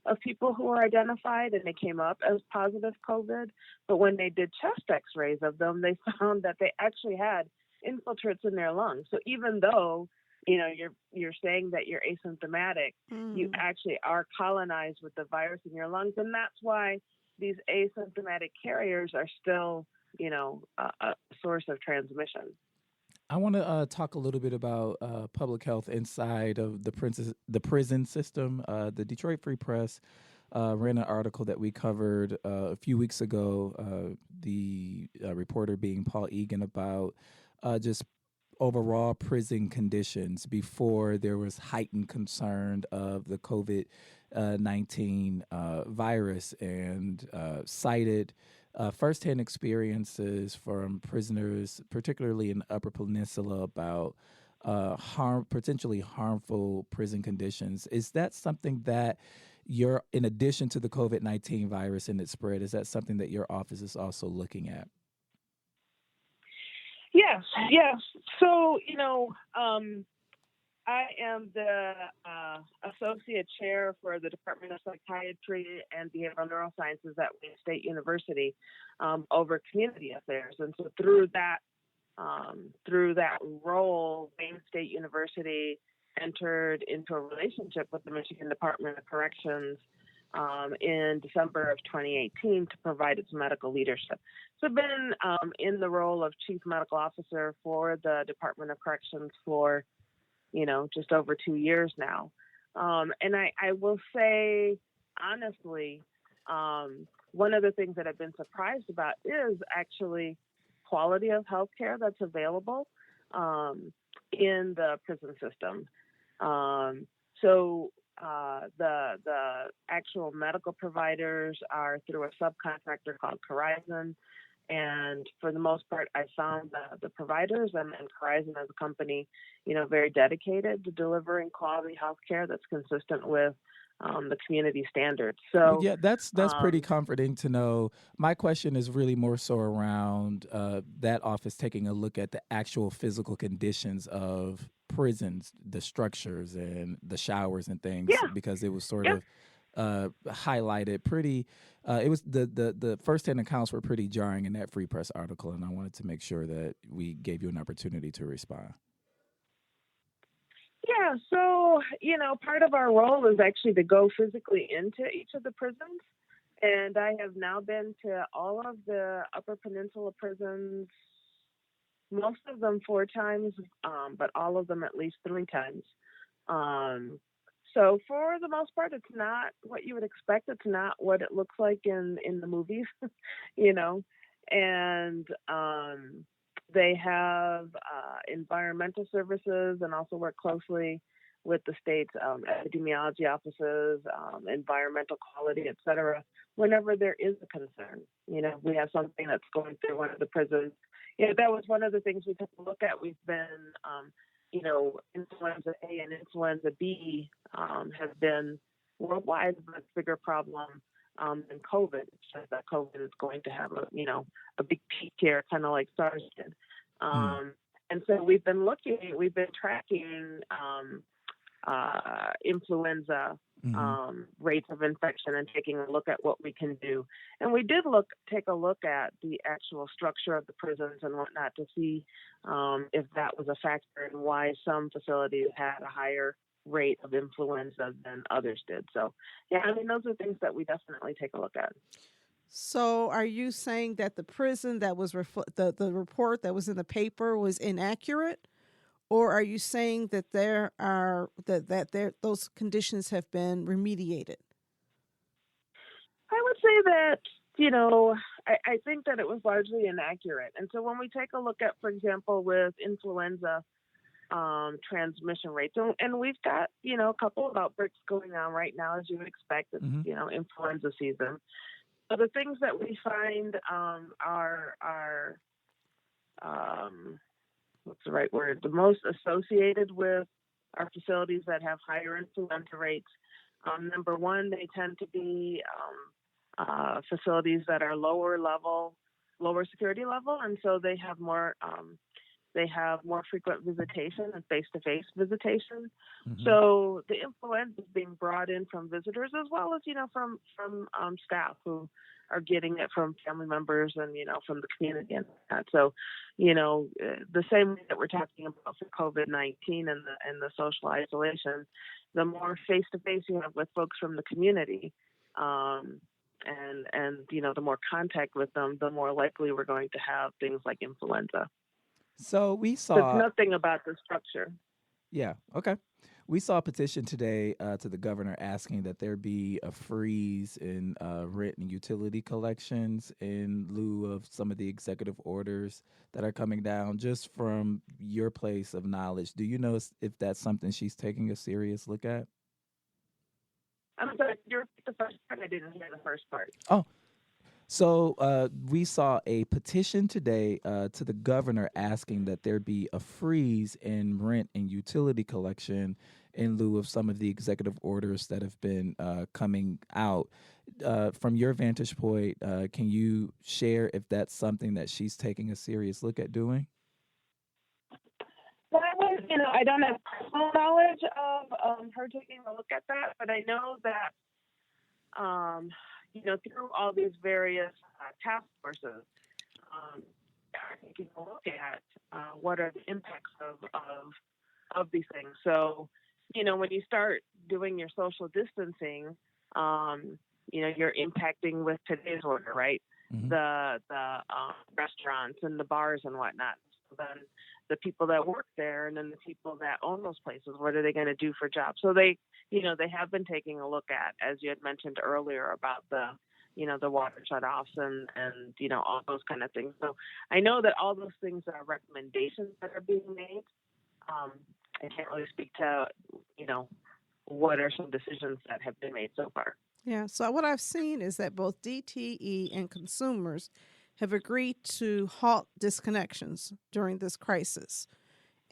of people who were identified and they came up as positive COVID. But when they did chest x-rays of them, they found that they actually had infiltrates in their lungs. So even though, you're saying that you're asymptomatic, you actually are colonized with the virus in your lungs. And that's why these asymptomatic carriers are still, a source of transmission.
I want to talk a little bit about public health inside of the prison system. The Detroit Free Press ran an article that we covered a few weeks ago, the reporter being Paul Egan, about just overall prison conditions before there was heightened concern of the COVID-19 virus, and cited firsthand experiences from prisoners, particularly in the Upper Peninsula, about potentially harmful prison conditions. Is that something that in addition to the COVID-19 virus and its spread, is that something that your office is also looking at?
Yes. So, I am the associate chair for the Department of Psychiatry and Behavioral Neurosciences at Wayne State University over community affairs. And so through that role, Wayne State University entered into a relationship with the Michigan Department of Corrections in December of 2018 to provide its medical leadership. So I've been in the role of Chief Medical Officer for the Department of Corrections for, just over 2 years now. And I will say, honestly, one of the things that I've been surprised about is actually quality of healthcare that's available in the prison system. So the actual medical providers are through a subcontractor called Horizon. And for the most part, I found the providers and Horizon as a company, very dedicated to delivering quality healthcare that's consistent with the community standards. So
yeah, that's pretty comforting to know. My question is really more so around that office taking a look at the actual physical conditions of prisons, the structures and the showers and things, because it was sort of highlighted pretty. It was the firsthand accounts were pretty jarring in that Free Press article, and I wanted to make sure that we gave you an opportunity to respond.
Yeah, so, part of our role is actually to go physically into each of the prisons. And I have now been to all of the Upper Peninsula prisons, most of them 4 times, but all of them at least 3 times. So for the most part, it's not what you would expect. It's not what it looks like in the movies, and they have environmental services and also work closely with the state's epidemiology offices, environmental quality, et cetera, whenever there is a concern. We have something that's going through one of the prisons. That was one of the things we took a look at. We've been, influenza A and influenza B have been worldwide a much bigger problem than COVID. It's just that COVID is going to have a big peak here, kind of like SARS did. And so we've been tracking influenza rates of infection and taking a look at what we can do. And we did take a look at the actual structure of the prisons and whatnot to see if that was a factor in why some facilities had a higher rate of influenza than others did. So, those are things that we definitely take a look at.
So are you saying that the prison that was the report that was in the paper was inaccurate? Or are you saying that those conditions have been remediated?
I would say that, I think that it was largely inaccurate. And so when we take a look at, for example, with influenza transmission rates, and we've got, a couple of outbreaks going on right now, as you would expect. It's, influenza season. So the things that we find are what's the right word? The most associated with our facilities that have higher influenza rates. Number one, they tend to be facilities that are lower security level, and so they have more frequent visitation and face-to-face visitation. So the influenza is being brought in from visitors as well as from staff who are getting it from family members and from the community and that. So the same way that we're talking about for COVID-19 and the social isolation, the more face-to-face you have with folks from the community, and the more contact with them, the more likely we're going to have things like influenza.
So we saw
It's nothing about the structure.
Yeah. Okay. We saw a petition today to the governor asking that there be a freeze in rent and utility collections in lieu of some of the executive orders that are coming down. Just from your place of knowledge, do you know if that's something she's taking a serious look at?
I'm sorry, you repeat the first part? I didn't hear the first part.
Oh, so we saw a petition today to the governor asking that there be a freeze in rent and utility collection in lieu of some of the executive orders that have been coming out. From your vantage point, can you share if that's something that she's taking a serious look at doing?
Well, I don't have personal knowledge of her taking a look at that, but I know that, through all these various task forces, are taking a look at what are the impacts of these things. So, when you start doing your social distancing, you're impacting with today's order, right?
Mm-hmm.
The restaurants and the bars and whatnot. So then the people that work there and then the people that own those places, what are they going to do for jobs? So they have been taking a look at, as you had mentioned earlier, about the water shutoffs and all those kind of things. So I know that all those things are recommendations that are being made. I can't really speak to, what are some decisions that have been made so far.
Yeah, so what I've seen is that both DTE and consumers have agreed to halt disconnections during this crisis,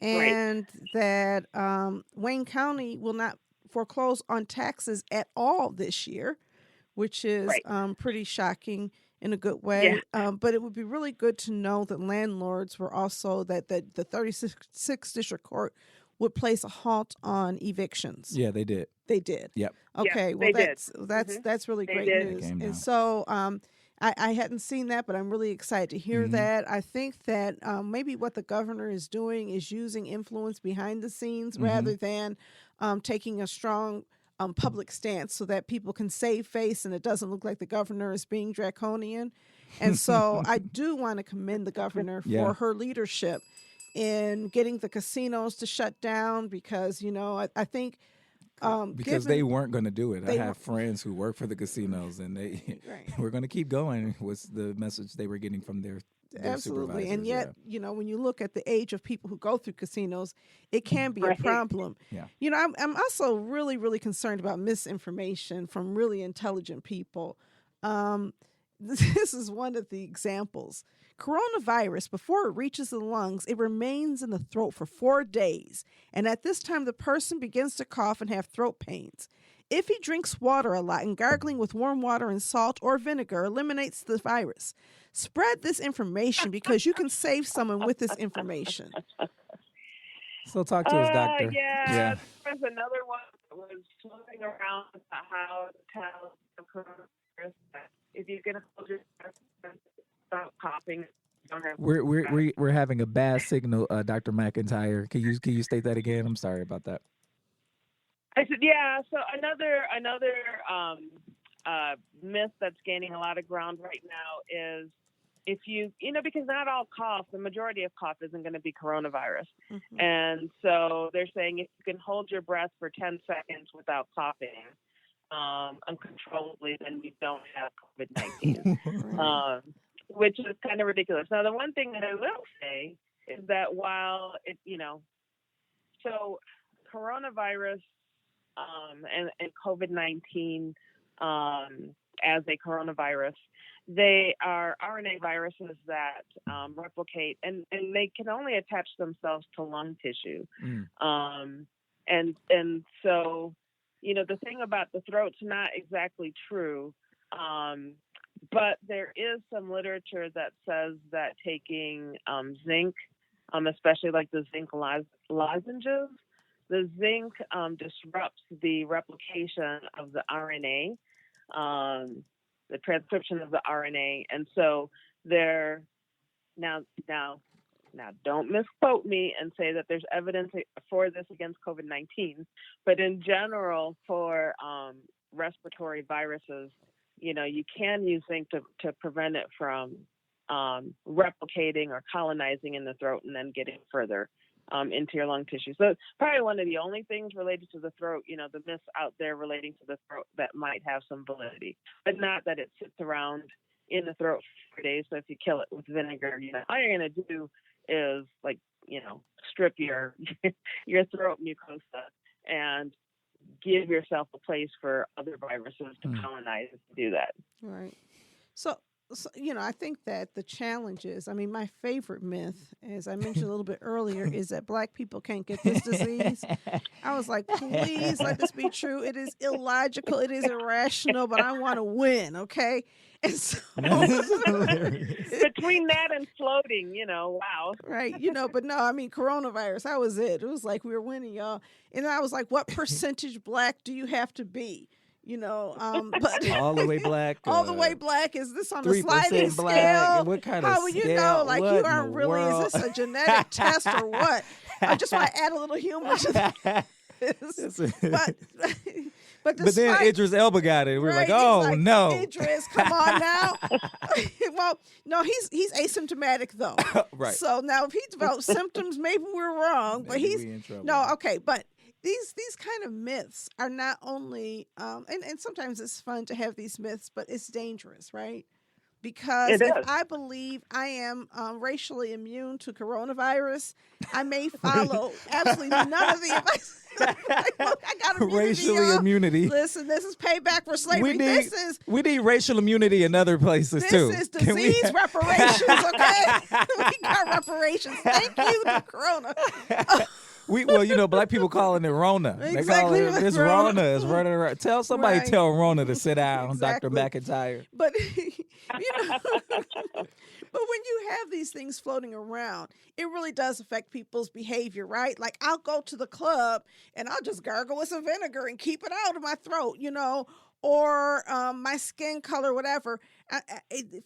and that Wayne County will not foreclose on taxes at all this year, which is pretty shocking in a good way.
Yeah.
But it would be really good to know that landlords were also, that the 36th District Court would place a halt on evictions.
Yeah, they did.
They did.
Yep.
Okay.
Yeah,
well,
that's
that's really
they
great
did.
news.
It came
And
down.
so I hadn't seen that, but I'm really excited to hear
Mhm.
that. I think that maybe what the governor is doing is using influence behind the scenes rather than taking a strong public stance so that people can save face and it doesn't look like the governor is being draconian. And so I do want to commend the governor for her leadership in getting the casinos to shut down because, I think
because they weren't going to do it. I
they
have friends who work for the casinos, and they we're going to keep going. Was the message they were getting from their
Absolutely. And
supervisors,
yet, when you look at the age of people who go through casinos, it can be a problem.
Yeah.
I'm also really, really concerned about misinformation from really intelligent people. This is one of the examples. Coronavirus, before it reaches the lungs, it remains in the throat for 4 days. And at this time, the person begins to cough and have throat pains. If he drinks water a lot and gargling with warm water and salt or vinegar eliminates the virus. Spread this information because you can save someone with this information.
So talk to us, doctor.
Yeah. There's another one that was floating around about how to tell the coronavirus that if you can hold your breath, stop coughing.
We're having a bad signal, Dr. McIntyre. Can you state that again? I'm sorry about that.
I said, yeah. So another myth that's gaining a lot of ground right now is if because not all cough, the majority of cough isn't going to be coronavirus. Mm-hmm. And so they're saying if you can hold your breath for 10 seconds without coughing uncontrollably, then you don't have COVID-19, which is kind of ridiculous. Now, the one thing that I will say is that while so coronavirus and COVID-19 as a coronavirus, they are RNA viruses that replicate, and they can only attach themselves to lung tissue. And so, the thing about the throat's not exactly true, but there is some literature that says that taking zinc, especially like the zinc lozenges, the zinc disrupts the replication of the RNA, the transcription of the RNA, and so there. Now, don't misquote me and say that there's evidence for this against COVID-19, but in general, for respiratory viruses, you can use zinc to prevent it from replicating or colonizing in the throat and then getting further into your lung tissue. So it's probably one of the only things related to the throat, the myths out there relating to the throat that might have some validity, but not that it sits around in the throat for days. So if you kill it with vinegar, all you're going to do is strip your your throat mucosa and give yourself a place for other viruses to colonize if you do that.
Right. So, I think that the challenge is, my favorite myth, as I mentioned a little bit earlier, is that Black people can't get this disease. I was like, please let this be true. It is illogical. It is irrational, but I want to win. Okay. And so
between that and floating, wow.
Right. But no, coronavirus, that was it. It was like we were winning, y'all. And I was like, what percentage Black do you have to be? But
all the way Black.
All the way Black. Is this on a sliding
Black?
scale?
What kind
How
of
will
scale?
you know? Like
what
you aren't really.
world?
Is this a genetic test or what? I just want to add a little humor to that. But
then Idris Elba got it. We're
right,
like, oh
like,
no,
Idris, come on now. Well, no, he's asymptomatic though.
Right.
So now if he develops symptoms, maybe we're wrong. But
Maybe we in trouble.
no, okay. But these kind of myths are not only and sometimes it's fun to have these myths, but it's dangerous, right? Because if I believe I am racially immune to coronavirus, I may follow absolutely none of the advice. Look, I got immunity,
racially immunity.
Listen, this is payback for slavery.
We need racial immunity in other places too.
This is disease reparations, okay? We got reparations. Thank you to Corona.
Black people calling it Rona.
Exactly.
They call it it's Rona. It's running around. Tell somebody,
Right.
tell Rona to sit down,
Exactly.
Dr. McIntyre.
But but when you have these things floating around, it really does affect people's behavior, right? Like I'll go to the club and I'll just gargle with some vinegar and keep it out of my throat, or my skin color, whatever.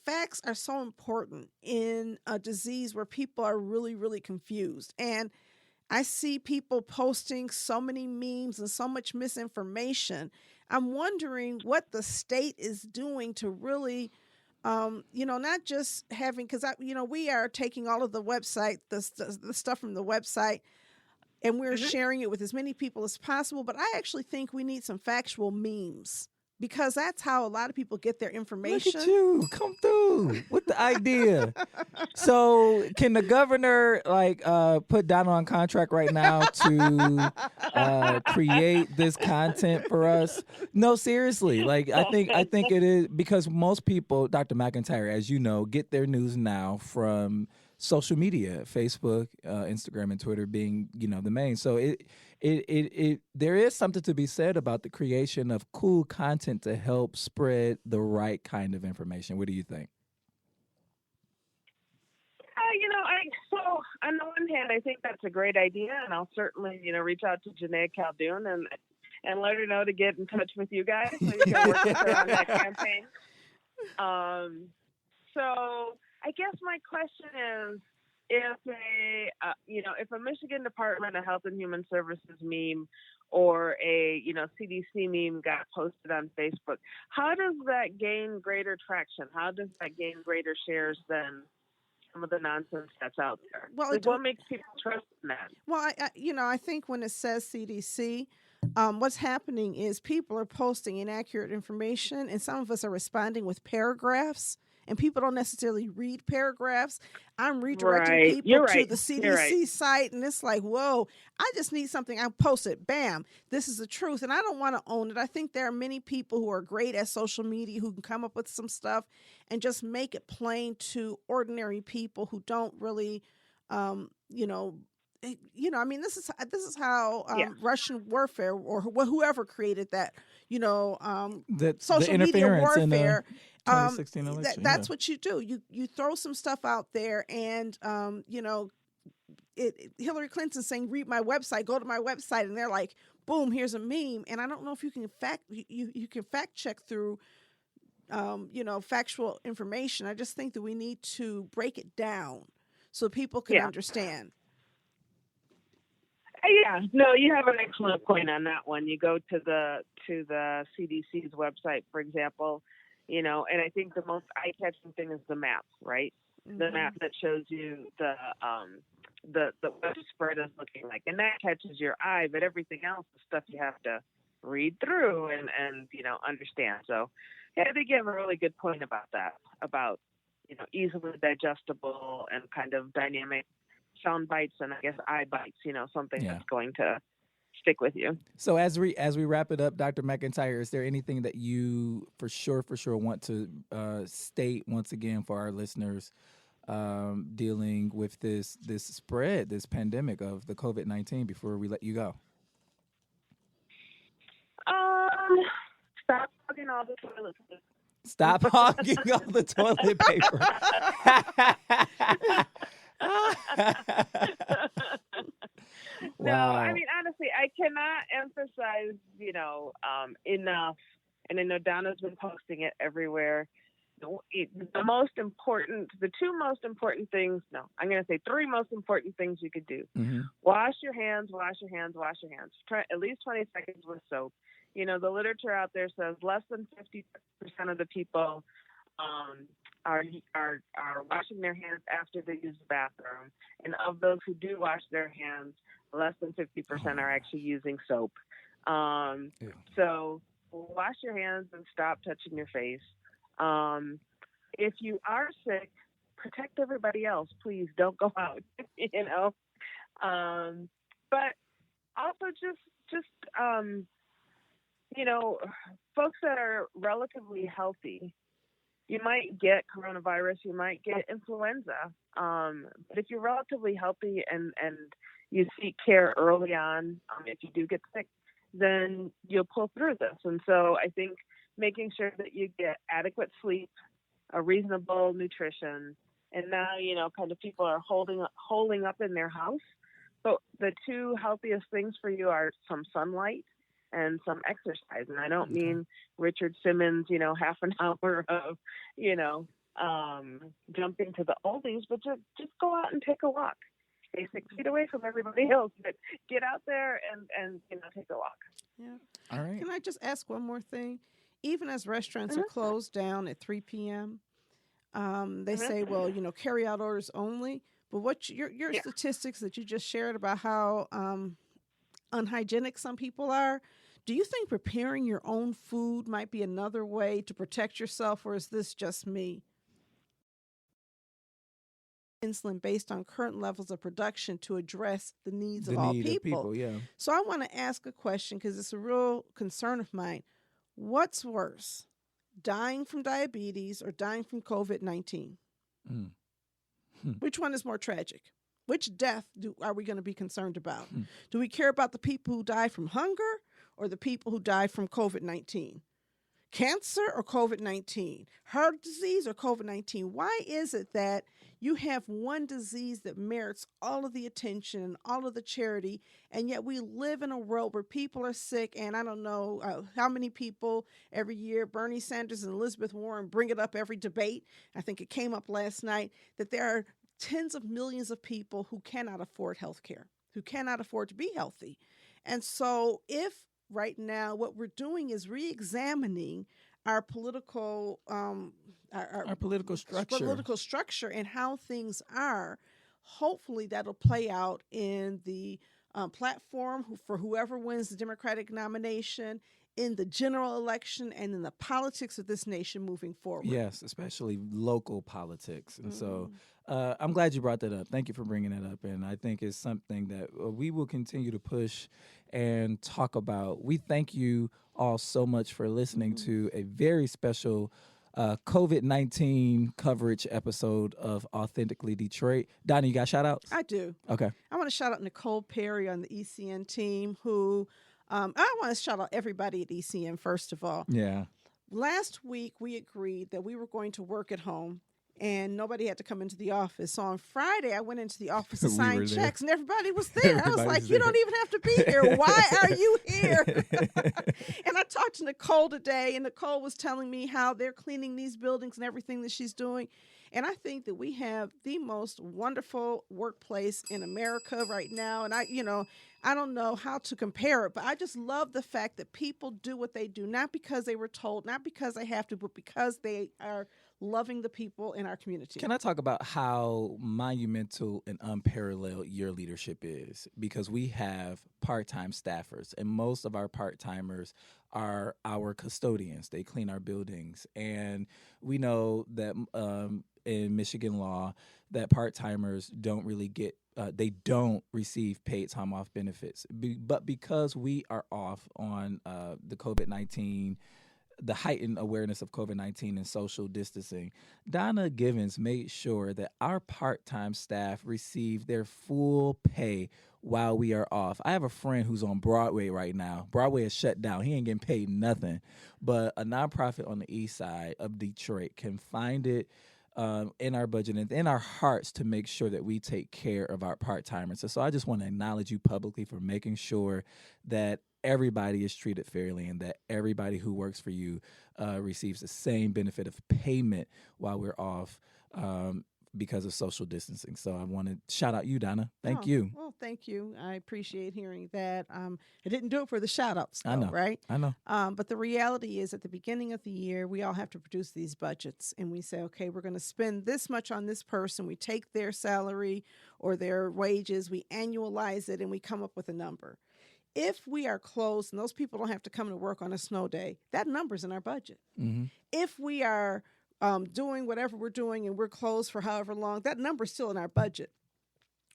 Facts are so important in a disease where people are really, really confused. And I see people posting so many memes and so much misinformation. I'm wondering what the state is doing to really, not just having, because we are taking all of the website, the stuff from the website, and we're sharing it with as many people as possible. But I actually think we need some factual memes, because that's how a lot of people get their information.
Look at you, come through with the idea. So can the governor put Donna on contract right now to create this content for us? No, seriously. I think it is, because most people, Dr. McIntyre, as you know, get their news now from social media, Facebook, Instagram, and Twitter being, the main. So there is something to be said about the creation of cool content to help spread the right kind of information. What do you think?
So on the one hand, I think that's a great idea, and I'll certainly, reach out to Janae Caldoun and let her know to get in touch with you guys so you can work with her on that campaign. So I guess my question is, if a Michigan Department of Health and Human Services meme or a CDC meme got posted on Facebook, how does that gain greater traction? How does that gain greater shares than some of the nonsense that's out there?
Well,
what makes people trust in that?
Well, I think when it says CDC, what's happening is people are posting inaccurate information, and some of us are responding with paragraphs. And people don't necessarily read paragraphs. I'm redirecting people to the CDC site, and it's like, whoa, I just need something. I post it, bam, this is the truth. And I don't want to own it. I think there are many people who are great at social media who can come up with some stuff and just make it plain to ordinary people who don't really, this is how Russian warfare or whoever created that, social media warfare.
2016 election.
That's what you do. You throw some stuff out there, and Hillary Clinton saying, "Read my website, go to my website," and they're like, "Boom, here's a meme." And I don't know if you can fact check through, factual information. I just think that we need to break it down so people can understand.
Yeah, no, you have an excellent point on that one. You go to the CDC's website, for example, and I think the most eye-catching thing is the map, right? Mm-hmm. The map that shows you the what the spread is looking like, and that catches your eye. But everything else is stuff you have to read through and understand. So, yeah, I think you have a really good point about that, about easily digestible and kind of dynamic sound bites and I guess eye bites. Something that's going to stick with you.
So as we wrap it up, Dr. McIntyre, is there anything that you for sure want to state once again for our listeners dealing with this spread, this pandemic of the COVID-19 before we let you go?
Stop hogging all the toilet paper.
Stop hogging all the toilet paper.
No,
Wow.
I mean, honestly, I cannot emphasize, enough. And I know Donna's been posting it everywhere. The two most important things, I'm going to say three most important things you could do.
Mm-hmm.
Wash your hands, wash your hands, wash your hands. Try at least 20 seconds with soap. The literature out there says less than 50% of the people are washing their hands after they use the bathroom. And of those who do wash their hands, less than 50% are actually using soap. So wash your hands and stop touching your face. If you are sick, protect everybody else. Please don't go out, but also just folks that are relatively healthy, you might get coronavirus, you might get influenza. But if you're relatively healthy and you seek care early on, if you do get sick, then you'll pull through this. And so I think making sure that you get adequate sleep, a reasonable nutrition, and now, kind of people are holding up in their house. So the two healthiest things for you are some sunlight and some exercise. And I don't mean Richard Simmons, half an hour of, jumping to the oldies, but just go out and take a walk. Stay 6 feet away from everybody else, but get out there and take a walk.
Yeah.
All right.
Can I just ask one more thing? Even as restaurants are closed down at 3 p.m., they say, well, carry out orders only. But what your statistics that you just shared about how unhygienic some people are, do you think preparing your own food might be another way to protect yourself, or is this just me? Insulin based on current levels of production to address the needs of all people.
Yeah.
So I want to ask a question because it's a real concern of mine. What's worse, dying from diabetes or dying from COVID-19? Which one is more tragic? Which death are we going to be concerned about? Do we care about the people who die from hunger or the people who die from COVID-19? Cancer or COVID-19? Heart disease or COVID-19? Why is it that you have one disease that merits all of the attention and all of the charity, and yet we live in a world where people are sick, and I don't know how many people every year, Bernie Sanders and Elizabeth Warren bring it up every debate. I think it came up last night that there are tens of millions of people who cannot afford health care, who cannot afford to be healthy. And so if right now what we're doing is re-examining our political our political structure and how things are, hopefully that'll play out in the platform for whoever wins the Democratic nomination, in the general election, and in the politics of this nation moving forward.
Yes, especially local politics. And so I'm glad you brought that up. Thank you for bringing that up. And I think it's something that we will continue to push and talk about. We thank you all so much for listening to a very special COVID-19 coverage episode of Authentically Detroit. Donna, you got shout outs?
I do.
Okay.
I want to shout out Nicole Perry on the ECN team who I want to shout out everybody at ECN, first of all.
Yeah.
Last week, we agreed that we were going to work at home and nobody had to come into the office. So on Friday, I went into the office to sign checks and everybody was there. I was like, you don't even have to be here. Why are you here? And I talked to Nicole today, and Nicole was telling me how they're cleaning these buildings and everything that she's doing. And I think that we have the most wonderful workplace in America right now. And I don't know how to compare it, but I just love the fact that people do what they do, not because they were told, not because they have to, but because they are loving the people in our community.
Can I talk about how monumental and unparalleled your leadership is? Because we have part-time staffers, and most of our part-timers are our custodians. They clean our buildings. And we know that in Michigan law that part-timers don't really get they don't receive paid time off benefits. But because we are off on the COVID-19, the heightened awareness of COVID-19 and social distancing, Donna Givens made sure that our part-time staff receive their full pay while we are off. I have a friend who's on Broadway right now. Broadway is shut down. He ain't getting paid nothing. But a nonprofit on the east side of Detroit can find it in our budget and in our hearts to make sure that we take care of our part-timers. So I just want to acknowledge you publicly for making sure that everybody is treated fairly and that everybody who works for you receives the same benefit of payment while we're off because of social distancing. So I want to shout out you, Donna. Thank you.
Well, thank you. I appreciate hearing that. I didn't do it for the shout outs, though,
I know,
right?
I know.
But the reality is at the beginning of the year, we all have to produce these budgets and we say, okay, we're going to spend this much on this person. We take their salary or their wages, we annualize it, and we come up with a number. If we are closed and those people don't have to come to work on a snow day, that number's in our budget.
Mm-hmm.
If we are doing whatever we're doing and we're closed for however long, that number's still in our budget.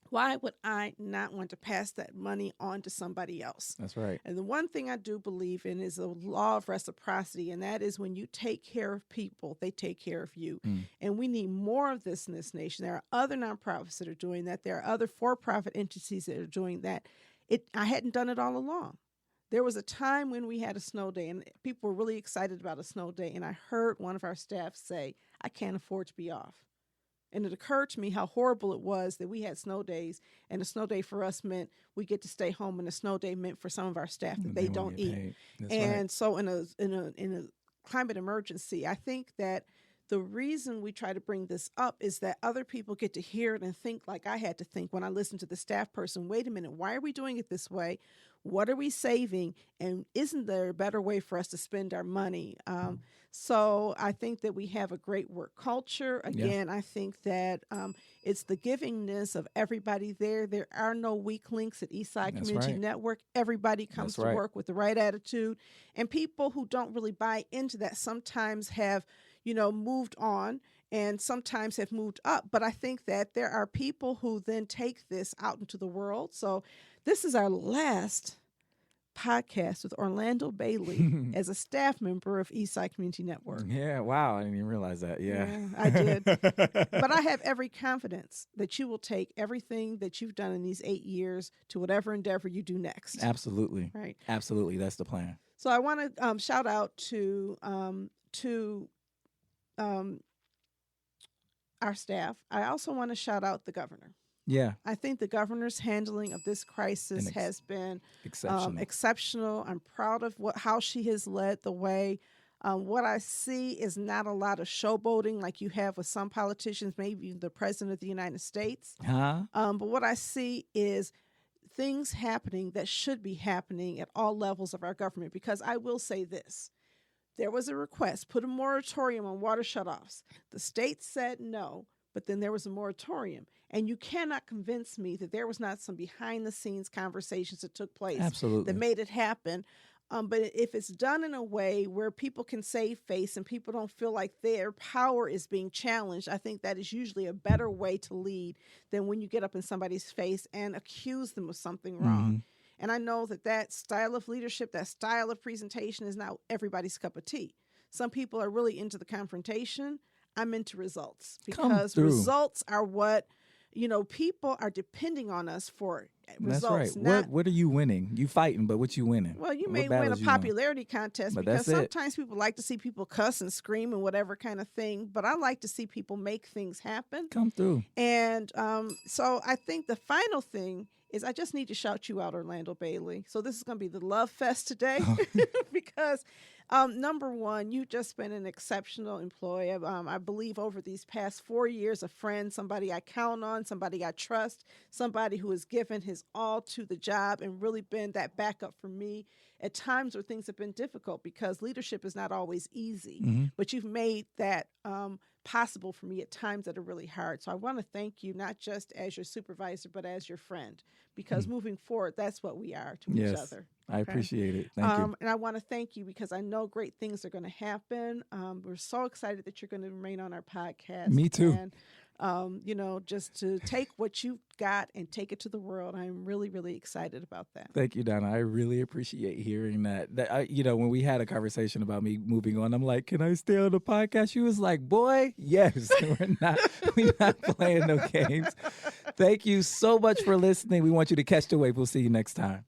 Why would I not want to pass that money on to somebody else?
That's right.
And the one thing I do believe in is the law of reciprocity, and that is when you take care of people, they take care of you. And we need more of this in this nation. There are other nonprofits that are doing that. There are other for-profit entities that are doing that. I hadn't done it all along. There was a time when we had a snow day and people were really excited about a snow day. And I heard one of our staff say, I can't afford to be off. And it occurred to me how horrible it was that we had snow days, and a snow day for us meant we get to stay home, and a snow day meant for some of our staff that they don't eat. And so in a climate emergency, I think that the reason we try to bring this up is that other people get to hear it and think like I had to think when I listened to the staff person, wait a minute, why are we doing it this way? What are we saving? And isn't there a better way for us to spend our money? So I think that we have a great work culture. Again, I think that it's the givingness of everybody there. There are no weak links at Eastside Community Network. Everybody comes to work with the right attitude. And people who don't really buy into that sometimes have moved on and sometimes have moved up. But I think that there are people who then take this out into the world. So this is our last podcast with Orlando Bailey as a staff member of Eastside Community Network.
Yeah, wow. I didn't even realize that. Yeah,
I did. But I have every confidence that you will take everything that you've done in these 8 years to whatever endeavor you do next.
Absolutely.
Right.
Absolutely. That's the plan.
So I want to shout out to our staff. I also want to shout out the governor.
Yeah.
I think the governor's handling of this crisis has been exceptional. I'm proud of how she has led the way. What I see is not a lot of showboating like you have with some politicians, maybe the president of the United States. But what I see is things happening that should be happening at all levels of our government. Because I will say this. There was a request, put a moratorium on water shutoffs. The state said no, but then there was a moratorium. And you cannot convince me that there was not some behind-the-scenes conversations that took place that made it happen. But if it's done in a way where people can save face and people don't feel like their power is being challenged, I think that is usually a better way to lead than when you get up in somebody's face and accuse them of something wrong. And I know that style of leadership, that style of presentation is not everybody's cup of tea. Some people are really into the confrontation. I'm into results because results are what, people are depending on us for results.
That's right. What are you winning? You fighting, but what you winning?
Well, you may win a popularity contest because sometimes people like to see people cuss and scream and whatever kind of thing. But I like to see people make things happen.
Come through.
And so I think the final thing is I just need to shout you out, Orlando Bailey. So this is going to be the love fest today because Number one, you've just been an exceptional employee. I believe over these past 4 years, a friend, somebody I count on, somebody I trust, somebody who has given his all to the job and really been that backup for me at times where things have been difficult, because leadership is not always easy, but you've made that possible for me at times that are really hard. So I want to thank you, not just as your supervisor, but as your friend, because moving forward, that's what we are to each other.
I appreciate it. Thank you.
And I want to thank you because I know great things are going to happen. We're so excited that you're going to remain on our podcast.
Me too.
And, just to take what you've got and take it to the world. I'm really, really excited about that.
Thank you, Donna. I really appreciate hearing that. When we had a conversation about me moving on, I'm like, can I stay on the podcast? She was like, boy, yes. We're not playing no games. Thank you so much for listening. We want you to catch the wave. We'll see you next time.